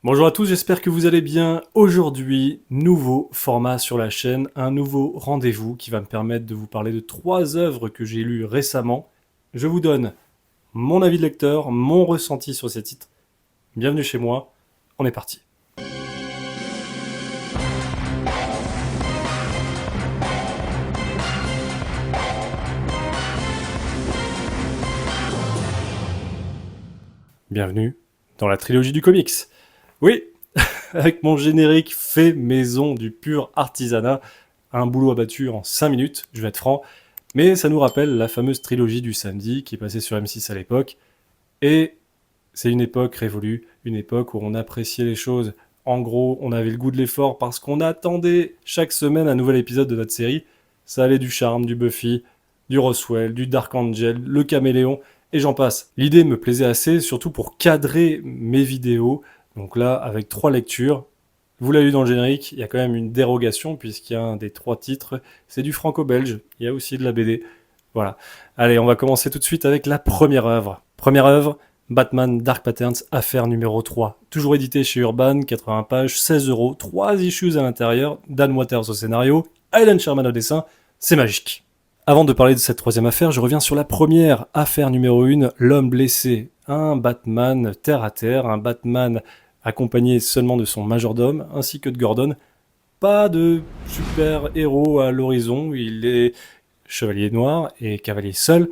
Bonjour à tous, j'espère que vous allez bien. Aujourd'hui, nouveau format sur la chaîne, un nouveau rendez-vous qui va me permettre de vous parler de 3 œuvres que j'ai lues récemment. Je vous donne mon avis de lecteur, mon ressenti sur ces titres. Bienvenue chez moi, on est parti. Bienvenue dans la trilogie du comics. Oui, avec mon générique fait maison du pur artisanat, un boulot abattu en 5 minutes, je vais être franc, mais ça nous rappelle la fameuse trilogie du samedi qui est passée sur M6 à l'époque, et c'est une époque révolue, une époque où on appréciait les choses. En gros, on avait le goût de l'effort parce qu'on attendait chaque semaine un nouvel épisode de notre série. Ça allait du Charme, du Buffy, du Roswell, du Dark Angel, le Caméléon, et j'en passe. L'idée me plaisait assez, surtout pour cadrer mes vidéos. Donc là, avec 3 lectures, vous l'avez vu dans le générique, il y a quand même une dérogation, puisqu'il y a un des 3 titres, c'est du franco-belge, il y a aussi de la BD. Voilà. Allez, on va commencer tout de suite avec la première œuvre. Première œuvre, Batman Dark Patterns, affaire numéro 3. Toujours édité chez Urban, 80 pages, 16€, 3 issues à l'intérieur, Dan Waters au scénario, Alan Sherman au dessin, c'est magique. Avant de parler de cette troisième affaire, je reviens sur la première, affaire numéro 1, l'homme blessé. Un Batman terre à terre, un Batman accompagné seulement de son majordome, ainsi que de Gordon. Pas de super héros à l'horizon, il est chevalier noir et cavalier seul.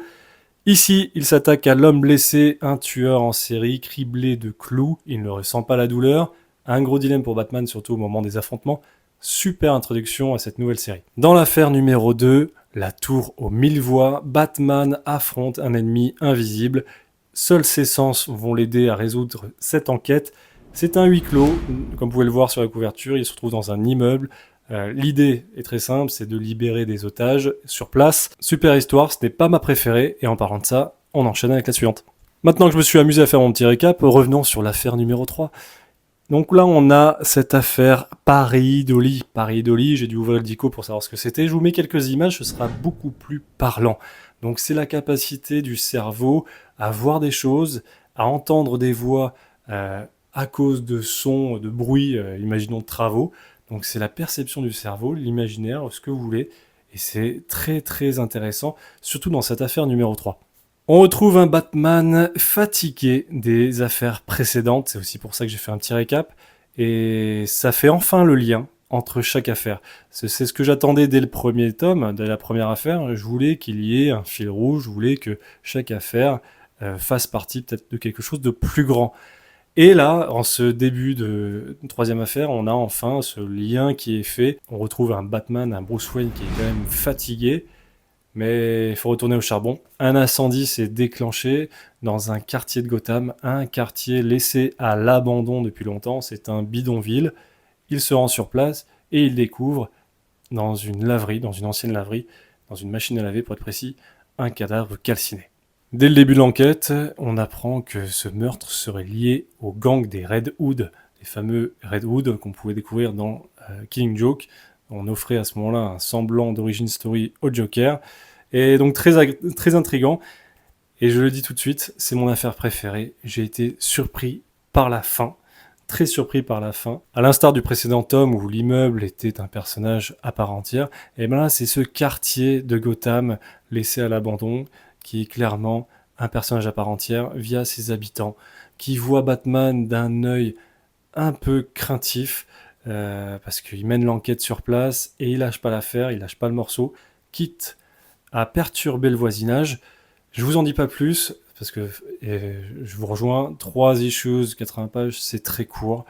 Ici, il s'attaque à l'homme blessé, un tueur en série, criblé de clous, il ne ressent pas la douleur. Un gros dilemme pour Batman, surtout au moment des affrontements. Super introduction à cette nouvelle série. Dans l'affaire numéro 2, la tour aux 1000 voix, Batman affronte un ennemi invisible. Seuls ses sens vont l'aider à résoudre cette enquête. C'est un huis clos, comme vous pouvez le voir sur la couverture, il se retrouve dans un immeuble. L'idée est très simple, c'est de libérer des otages sur place. Super histoire, ce n'est pas ma préférée, et en parlant de ça, on enchaîne avec la suivante. Maintenant que je me suis amusé à faire mon petit récap, revenons sur l'affaire numéro 3. Donc là, on a cette affaire Paris-Dolly. Paris-Dolly, j'ai dû ouvrir le dico pour savoir ce que c'était. Je vous mets quelques images, ce sera beaucoup plus parlant. Donc c'est la capacité du cerveau à voir des choses, à entendre des voix à cause de sons, de bruits, imaginons de travaux. Donc c'est la perception du cerveau, l'imaginaire, ce que vous voulez. Et c'est très très intéressant, surtout dans cette affaire numéro 3. On retrouve un Batman fatigué des affaires précédentes, c'est aussi pour ça que j'ai fait un petit récap, et ça fait enfin le lien entre chaque affaire. C'est ce que j'attendais dès le premier tome, dès la première affaire, je voulais qu'il y ait un fil rouge, je voulais que chaque affaire fasse partie peut-être de quelque chose de plus grand. Et là, en ce début de troisième affaire, on a enfin ce lien qui est fait. On retrouve un Batman, un Bruce Wayne qui est quand même fatigué, mais il faut retourner au charbon. Un incendie s'est déclenché dans un quartier de Gotham, un quartier laissé à l'abandon depuis longtemps, c'est un bidonville. Il se rend sur place et il découvre dans une laverie, dans une ancienne laverie, dans une machine à laver pour être précis, un cadavre calciné. Dès le début de l'enquête, on apprend que ce meurtre serait lié au gang des Red Hood, les fameux Red Hood qu'on pouvait découvrir dans Killing Joke. On offrait à ce moment-là un semblant d'origin story au Joker. Et donc très intriguant. Et je le dis tout de suite, c'est mon affaire préférée. J'ai été surpris par la fin. Très surpris par la fin. À l'instar du précédent tome où l'immeuble était un personnage à part entière, et bien là c'est ce quartier de Gotham laissé à l'abandon qui est clairement un personnage à part entière via ses habitants, qui voit Batman d'un œil un peu craintif, parce qu'il mène l'enquête sur place et il lâche pas l'affaire, il lâche pas le morceau, quitte à perturber le voisinage. Je vous en dis pas plus, parce que je vous rejoins, 3 issues, 80 pages, c'est très court,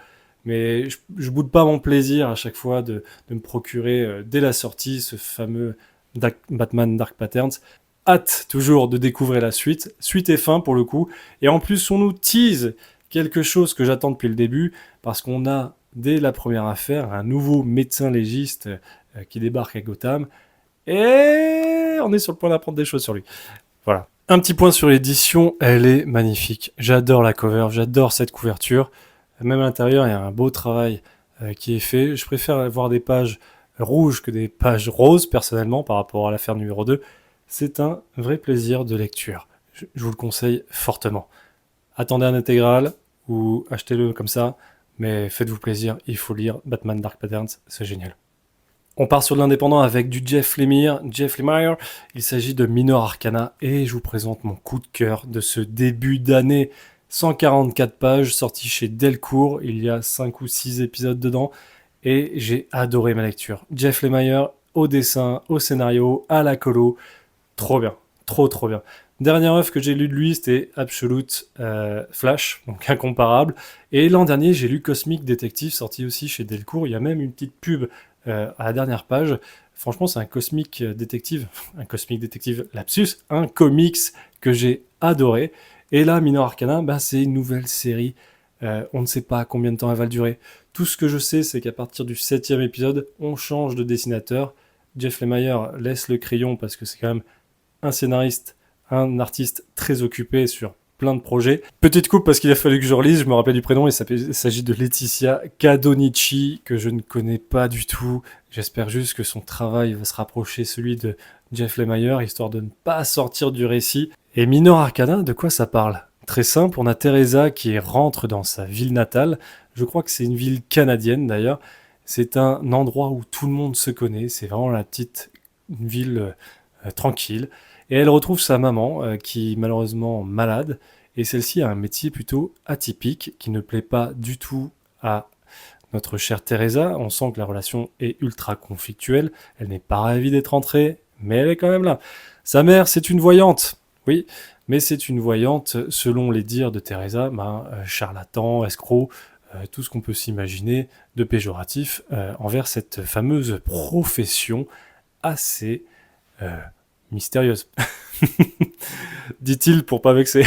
mais je boude pas mon plaisir à chaque fois de me procurer, dès la sortie, ce fameux Batman Dark Patterns. Hâte toujours de découvrir la suite et fin pour le coup, et en plus on nous tease quelque chose que j'attends depuis le début, parce qu'on a, dès la première affaire, un nouveau médecin légiste qui débarque à Gotham, et on est sur le point d'apprendre des choses sur lui. Voilà. Un petit point sur l'édition, elle est magnifique. J'adore la cover, j'adore cette couverture. Même à l'intérieur, il y a un beau travail qui est fait. Je préfère avoir des pages rouges que des pages roses, personnellement, par rapport à l'affaire numéro 2. C'est un vrai plaisir de lecture. Je vous le conseille fortement. Attendez un intégral ou achetez-le comme ça, mais faites-vous plaisir, il faut lire Batman Dark Patterns, c'est génial. On part sur de l'indépendant avec du Jeff Lemire. Il s'agit de Minor Arcana et je vous présente mon coup de cœur de ce début d'année. 144 pages, sorti chez Delcourt, il y a 5 ou 6 épisodes dedans et j'ai adoré ma lecture. Jeff Lemire au dessin, au scénario, à la colo, trop bien, trop bien. Dernière œuvre que j'ai lue de lui, c'était Absolute Flash, donc incomparable. Et l'an dernier, j'ai lu Cosmic Detective, sorti aussi chez Delcourt. Il y a même une petite pub à la dernière page. Franchement, c'est un Cosmic Detective, lapsus, un comics que j'ai adoré. Et là, Minor Arcana, c'est une nouvelle série. On ne sait pas combien de temps elle va durer. Tout ce que je sais, c'est qu'à partir du 7e épisode, on change de dessinateur. Jeff Lemire laisse le crayon parce que c'est quand même un scénariste, un artiste très occupé sur plein de projets. Petite coupe parce qu'il a fallu que je relise, je me rappelle du prénom, il s'agit de Laetitia Cadonici, que je ne connais pas du tout. J'espère juste que son travail va se rapprocher celui de Jeff Lemire, histoire de ne pas sortir du récit. Et Minor Arcana, de quoi ça parle ? Très simple, on a Teresa qui rentre dans sa ville natale. Je crois que c'est une ville canadienne d'ailleurs. C'est un endroit où tout le monde se connaît. C'est vraiment la petite ville tranquille. Et elle retrouve sa maman qui est malheureusement malade. Et celle-ci a un métier plutôt atypique qui ne plaît pas du tout à notre chère Teresa. On sent que la relation est ultra conflictuelle. Elle n'est pas ravie d'être entrée, mais elle est quand même là. Sa mère, c'est une voyante. Oui, mais c'est une voyante, selon les dires de Teresa, charlatan, escroc, tout ce qu'on peut s'imaginer de péjoratif envers cette fameuse profession assez mystérieuse. Dit-il pour pas vexer.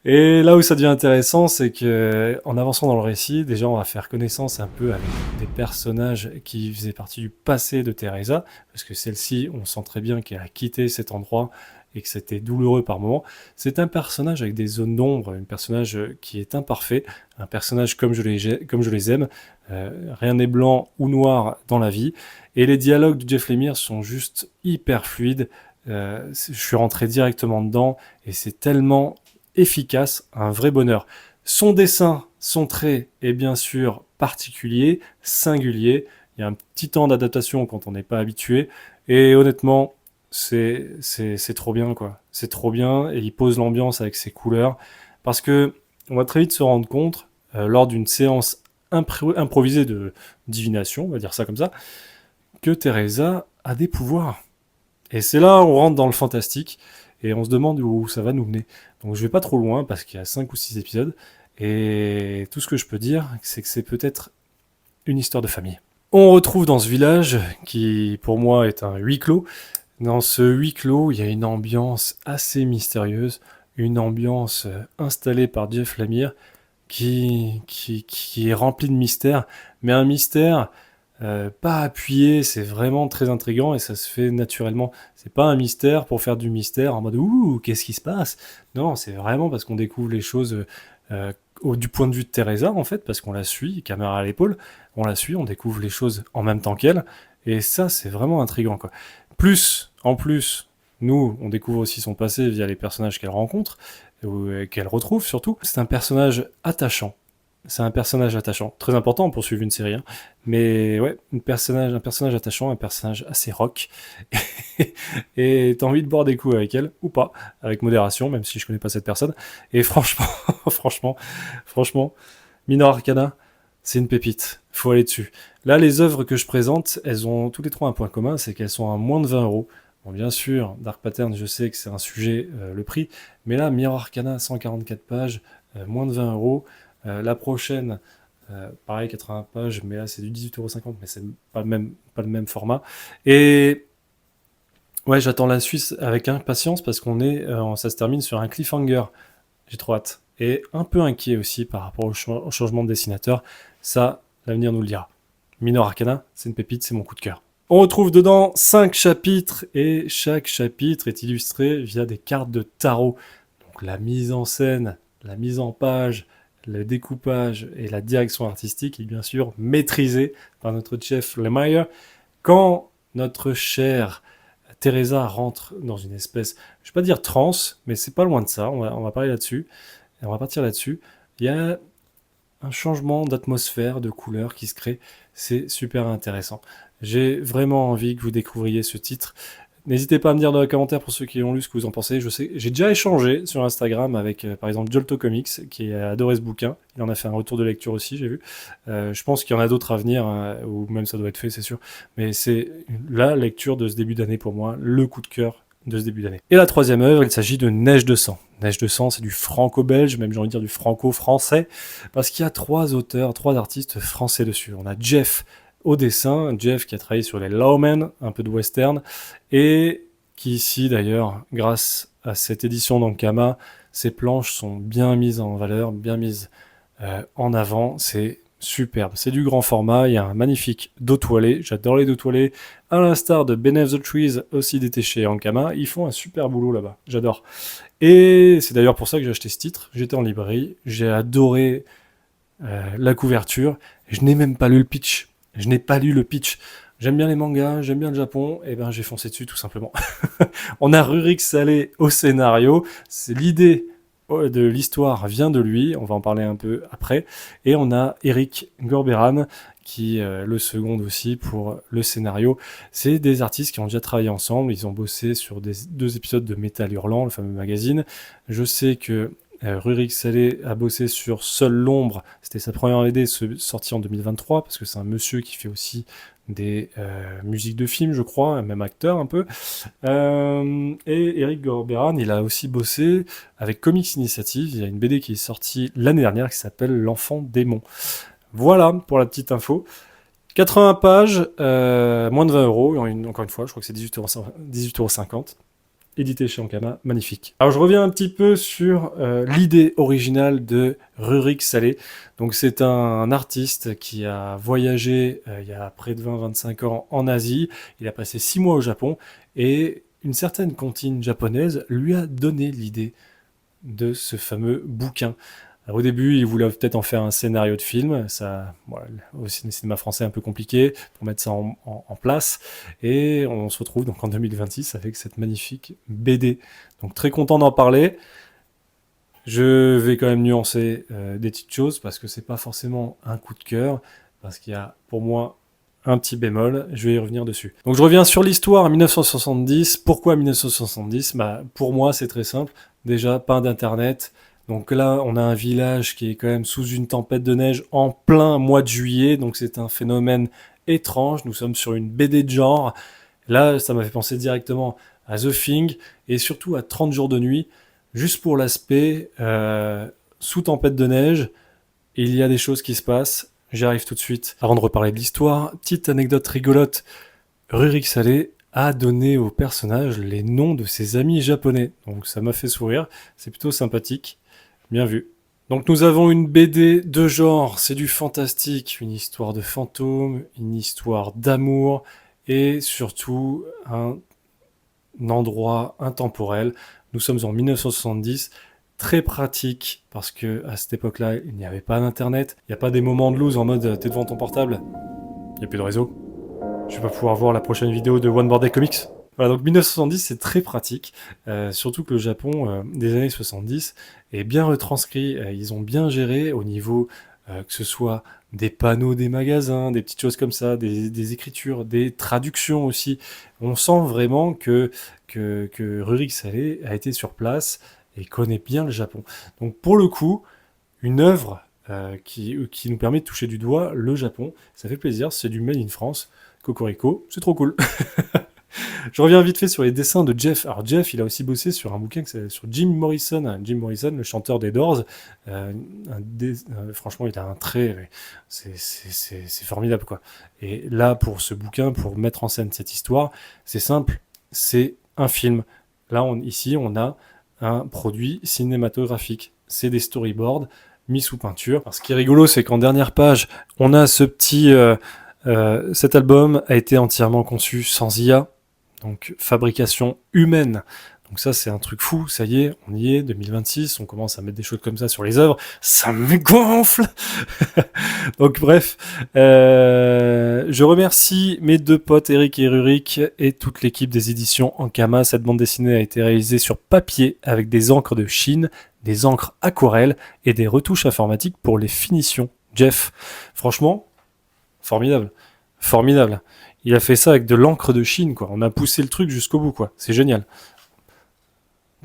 Et là où ça devient intéressant, c'est que en avançant dans le récit, déjà on va faire connaissance un peu avec des personnages qui faisaient partie du passé de Teresa, parce que celle-ci, on sent très bien qu'elle a quitté cet endroit et que c'était douloureux par moments. C'est un personnage avec des zones d'ombre, un personnage qui est imparfait, un personnage comme je les aime. Rien n'est blanc ou noir dans la vie. Et les dialogues de Jeff Lemire sont juste hyper fluides. Je suis rentré directement dedans et c'est tellement efficace, un vrai bonheur. Son dessin, son trait est bien sûr particulier, singulier. Il y a un petit temps d'adaptation quand on n'est pas habitué. Et honnêtement, c'est trop bien, quoi. C'est trop bien et il pose l'ambiance avec ses couleurs. Parce que on va très vite se rendre compte, lors d'une séance improvisée de divination, on va dire ça comme ça, que Teresa a des pouvoirs. Et c'est là où on rentre dans le fantastique et on se demande où ça va nous mener. Donc je vais pas trop loin parce qu'il y a 5 ou 6 épisodes et tout ce que je peux dire, c'est que c'est peut-être une histoire de famille. On retrouve dans ce village, qui pour moi est un huis clos. Dans ce huis clos, il y a une ambiance assez mystérieuse, une ambiance installée par Jeff Lemire qui est remplie de mystères, mais un mystère pas appuyé, c'est vraiment très intriguant et ça se fait naturellement. C'est pas un mystère pour faire du mystère en mode ouh, qu'est-ce qui se passe? Non, c'est vraiment parce qu'on découvre les choses du point de vue de Teresa en fait, parce qu'on la suit, caméra à l'épaule, on la suit, on découvre les choses en même temps qu'elle et ça c'est vraiment intriguant quoi. En plus, nous on découvre aussi son passé via les personnages qu'elle rencontre, qu'elle retrouve surtout. C'est un personnage attachant. C'est un personnage attachant, très important pour suivre une série, hein. Mais ouais, un personnage attachant, un personnage assez rock, et t'as envie de boire des coups avec elle, ou pas, avec modération, même si je connais pas cette personne, et franchement, franchement, Minor Arcana, c'est une pépite, faut aller dessus. Là, les œuvres que je présente, elles ont tous les trois un point commun, c'est qu'elles sont à moins de 20 euros. Bon, bien sûr, Dark Pattern, je sais que c'est un sujet, le prix, mais là, Minor Arcana, 144 pages, moins de 20 euros. La prochaine, pareil, 80 pages, mais là c'est du 18,50€, mais c'est pas le même format. Et ouais, j'attends la Suisse avec impatience parce ça se termine sur un cliffhanger. J'ai trop hâte. Et un peu inquiet aussi par rapport au changement de dessinateur. Ça, l'avenir nous le dira. Minor Arcana, c'est une pépite, c'est mon coup de cœur. On retrouve dedans 5 chapitres et chaque chapitre est illustré via des cartes de tarot. Donc la mise en scène, la mise en page, le découpage et la direction artistique est bien sûr maîtrisée par notre chef Lemire. Quand notre chère Teresa rentre dans une espèce, je ne vais pas dire transe, mais c'est pas loin de ça, on va parler là-dessus, et on va partir là-dessus, il y a un changement d'atmosphère, de couleur qui se crée. C'est super intéressant. J'ai vraiment envie que vous découvriez ce titre. N'hésitez pas à me dire dans les commentaires pour ceux qui ont lu ce que vous en pensez. Je sais, j'ai déjà échangé sur Instagram avec par exemple Jolto Comics qui a adoré ce bouquin. Il en a fait un retour de lecture aussi, j'ai vu. Je pense qu'il y en a d'autres à venir, ou même ça doit être fait, c'est sûr. Mais c'est la lecture de ce début d'année pour moi, le coup de cœur de ce début d'année. Et la troisième œuvre, il s'agit de Neige de sang. Neige de sang, c'est du franco-belge, même j'ai envie de dire du franco-français, parce qu'il y a 3 auteurs, 3 artistes français dessus. On a Jeff au dessin, Jeff qui a travaillé sur les Lawmen, un peu de western, et qui ici d'ailleurs, grâce à cette édition d'Ankama, ses planches sont bien mises en valeur, bien mises en avant, c'est superbe. C'est du grand format, il y a un magnifique dos toilé, j'adore les dos toilés, à l'instar de Beneath the Trees, aussi d'été chez Ankama, ils font un super boulot là-bas, j'adore. Et c'est d'ailleurs pour ça que j'ai acheté ce titre, j'étais en librairie, j'ai adoré la couverture, et je n'ai même pas lu le pitch. Je n'ai pas lu le pitch. J'aime bien les mangas, j'aime bien le Japon, et ben j'ai foncé dessus tout simplement. On a Rurik Salé au scénario, c'est l'idée de l'histoire vient de lui, on va en parler un peu après, et on a Eric Gorberan qui le second aussi pour le scénario. C'est des artistes qui ont déjà travaillé ensemble, ils ont bossé sur 2 épisodes de Métal Hurlant, le fameux magazine. Je sais que Rurik Salé a bossé sur Seule l'ombre, c'était sa première BD sortie en 2023, parce que c'est un monsieur qui fait aussi des musiques de films, je crois, même acteur un peu. Et Eric Gorberan, il a aussi bossé avec Comics Initiative, il y a une BD qui est sortie l'année dernière qui s'appelle L'Enfant Démon. Voilà pour la petite info. 80 pages, moins de 20 euros, encore une fois, je crois que c'est 18,50 €. Édité chez Ankama, magnifique. Alors je reviens un petit peu sur l'idée originale de Rurik Salé. Donc c'est un artiste qui a voyagé il y a près de 20-25 ans en Asie. Il a passé 6 mois au Japon et une certaine cantine japonaise lui a donné l'idée de ce fameux bouquin. Alors, au début, il voulait peut-être en faire un scénario de film, ça, voilà, au cinéma français un peu compliqué pour mettre ça en place, et on se retrouve donc en 2026 avec cette magnifique BD. Donc très content d'en parler. Je vais quand même nuancer des petites choses parce que c'est pas forcément un coup de cœur, parce qu'il y a pour moi un petit bémol, je vais y revenir dessus. Donc je reviens sur l'histoire à 1970. Pourquoi 1970 ? Pour moi, c'est très simple. Déjà, pas d'internet. Donc là, on a un village qui est quand même sous une tempête de neige en plein mois de juillet. Donc c'est un phénomène étrange. Nous sommes sur une BD de genre. Là, ça m'a fait penser directement à The Thing et surtout à 30 jours de nuit. Juste pour l'aspect sous tempête de neige, il y a des choses qui se passent. J'y arrive tout de suite. Avant de reparler de l'histoire, petite anecdote rigolote. Rurik Salé a donné aux personnages les noms de ses amis japonais. Donc ça m'a fait sourire. C'est plutôt sympathique. Bien vu. Donc nous avons une BD de genre. C'est du fantastique. Une histoire de fantômes, une histoire d'amour et surtout un endroit intemporel. Nous sommes en 1970. Très pratique parce que à cette époque-là, il n'y avait pas d'internet. Il n'y a pas des moments de lose en mode t'es devant ton portable, il n'y a plus de réseau. Je vais pas pouvoir voir la prochaine vidéo de One Board Day Comics. Voilà, donc 1970, c'est très pratique. Surtout que le Japon des années 70 est bien retranscrit. Ils ont bien géré au niveau que ce soit des panneaux des magasins, des petites choses comme ça, des écritures, des traductions aussi. On sent vraiment que Rurik Salé a été sur place et connaît bien le Japon. Donc pour le coup, une œuvre qui nous permet de toucher du doigt le Japon, ça fait plaisir, c'est du Made in France, Cocorico, c'est trop cool. Je reviens vite fait sur les dessins de Jeff. Alors Jeff, il a aussi bossé sur un bouquin sur Jim Morrison. Jim Morrison, le chanteur des Doors. Franchement, il a un trait, c'est formidable quoi. Et là, pour ce bouquin, pour mettre en scène cette histoire, c'est simple, c'est un film. Là, ici, on a un produit cinématographique. C'est des storyboards mis sous peinture. Alors, ce qui est rigolo, c'est qu'en dernière page, on a ce petit... cet album a été entièrement conçu sans IA, donc fabrication humaine. Donc ça, c'est un truc fou, ça y est, on y est, 2026, on commence à mettre des choses comme ça sur les œuvres, ça me gonfle. Donc bref, je remercie mes 2 potes, Eric et Rurik, et toute l'équipe des éditions Ankama. Cette bande dessinée a été réalisée sur papier avec des encres de Chine, des encres aquarelles et des retouches informatiques pour les finitions. Jeff, franchement, formidable. Formidable. Il a fait ça avec de l'encre de Chine, quoi. On a poussé le truc jusqu'au bout, quoi. C'est génial.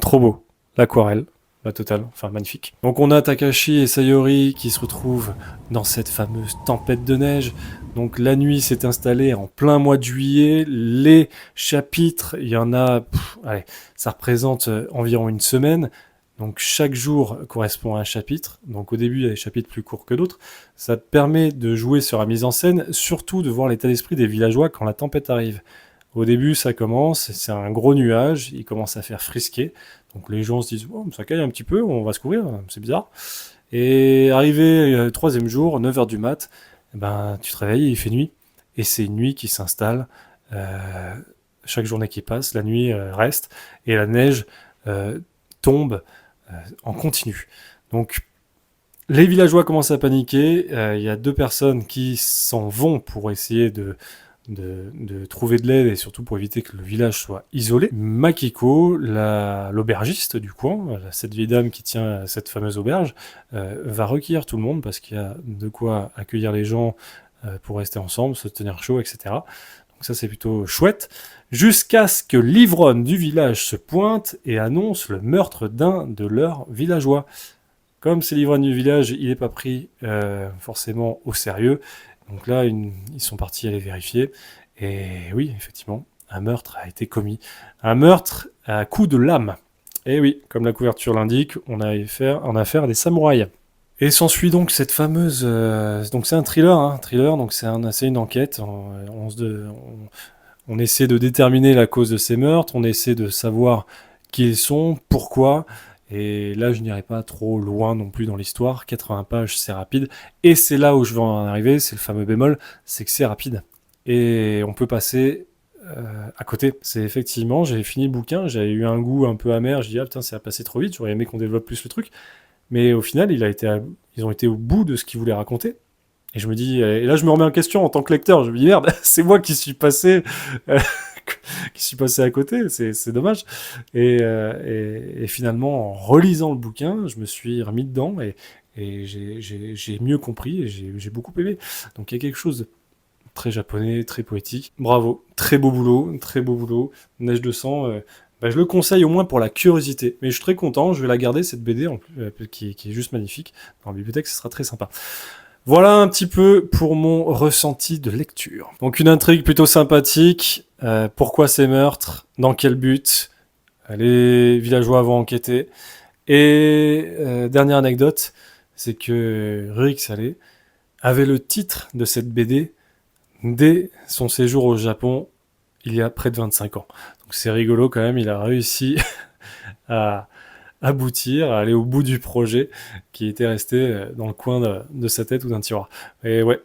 Trop beau. L'aquarelle. La totale, enfin magnifique. Donc on a Takashi et Sayori qui se retrouvent dans cette fameuse tempête de neige. Donc la nuit s'est installée en plein mois de juillet. Les chapitres, il y en a, allez, ça représente environ une semaine. Donc chaque jour correspond à un chapitre. Donc au début, il y a des chapitres plus courts que d'autres. Ça te permet de jouer sur la mise en scène, surtout de voir l'état d'esprit des villageois quand la tempête arrive. Au début, ça commence, c'est un gros nuage, il commence à faire frisquer. Donc les gens se disent oh, ça caille un petit peu, on va se couvrir, c'est bizarre. Et arrivé troisième jour, 9h du mat, ben, tu te réveilles, il fait nuit. Et c'est une nuit qui s'installe. Chaque journée qui passe, la nuit reste. Et la neige tombe en continu. Donc les villageois commencent à paniquer. Il y a 2 personnes qui s'en vont pour essayer de trouver de l'aide et surtout pour éviter que le village soit isolé. Makiko, l'aubergiste du coin, cette vieille dame qui tient cette fameuse auberge, va recueillir tout le monde parce qu'il y a de quoi accueillir les gens pour rester ensemble, se tenir chaud, etc. Donc ça c'est plutôt chouette. Jusqu'à ce que l'ivrogne du village se pointe et annonce le meurtre d'un de leurs villageois. Comme c'est l'ivrogne du village, il n'est pas pris forcément au sérieux. Donc là, ils sont partis aller vérifier. Et oui, effectivement, un meurtre a été commis. Un meurtre à coup de lame. Et oui, comme la couverture l'indique, on a affaire à des samouraïs. Et s'ensuit donc cette fameuse... donc c'est un thriller, donc c'est une enquête. On essaie de déterminer la cause de ces meurtres, on essaie de savoir qui ils sont, pourquoi... Et là, je n'irai pas trop loin non plus dans l'histoire. 80 pages, c'est rapide. Et c'est là où je veux en arriver, c'est le fameux bémol, c'est que c'est rapide. Et on peut passer à côté. C'est effectivement, j'avais fini le bouquin, j'avais eu un goût un peu amer. Je dis, ah putain, ça a passé trop vite, j'aurais aimé qu'on développe plus le truc. Mais au final, ils ont été au bout de ce qu'ils voulaient raconter. Et je me dis, et là, je me remets en question en tant que lecteur. Je me dis, merde, c'est moi qui suis passé à côté, c'est dommage. Et finalement, en relisant le bouquin, je me suis remis dedans et j'ai mieux compris et j'ai beaucoup aimé. Donc il y a quelque chose de très japonais, très poétique. Bravo, très beau boulot. Neige de sang, je le conseille au moins pour la curiosité. Mais je suis très content, je vais la garder cette BD en plus, qui est juste magnifique. Dans la bibliothèque, ce sera très sympa. Voilà un petit peu pour mon ressenti de lecture. Donc une intrigue plutôt sympathique. Pourquoi ces meurtres? Dans quel but? Les villageois vont enquêter. Et dernière anecdote, c'est que Rurik Salé avait le titre de cette BD dès son séjour au Japon il y a près de 25 ans. Donc c'est rigolo quand même, il a réussi à aboutir, à aller au bout du projet qui était resté dans le coin de sa tête ou d'un tiroir. Et ouais,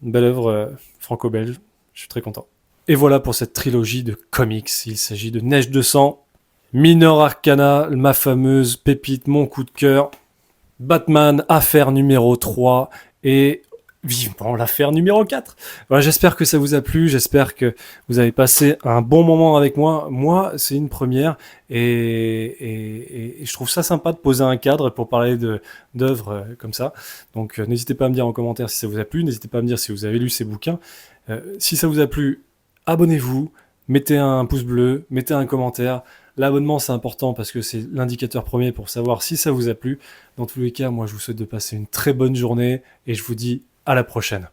une belle œuvre franco-belge, je suis très content. Et voilà pour cette trilogie de comics. Il s'agit de Neige de sang, Minor Arcana, ma fameuse pépite, mon coup de cœur, Batman, affaire numéro 3 et vivement l'affaire numéro 4. Voilà, j'espère que ça vous a plu, j'espère que vous avez passé un bon moment avec moi. Moi, c'est une première et je trouve ça sympa de poser un cadre pour parler d'œuvres comme ça. Donc n'hésitez pas à me dire en commentaire si ça vous a plu, n'hésitez pas à me dire si vous avez lu ces bouquins. Si ça vous a plu, abonnez-vous, mettez un pouce bleu, mettez un commentaire. L'abonnement, c'est important parce que c'est l'indicateur premier pour savoir si ça vous a plu. Dans tous les cas, moi, je vous souhaite de passer une très bonne journée et je vous dis à la prochaine.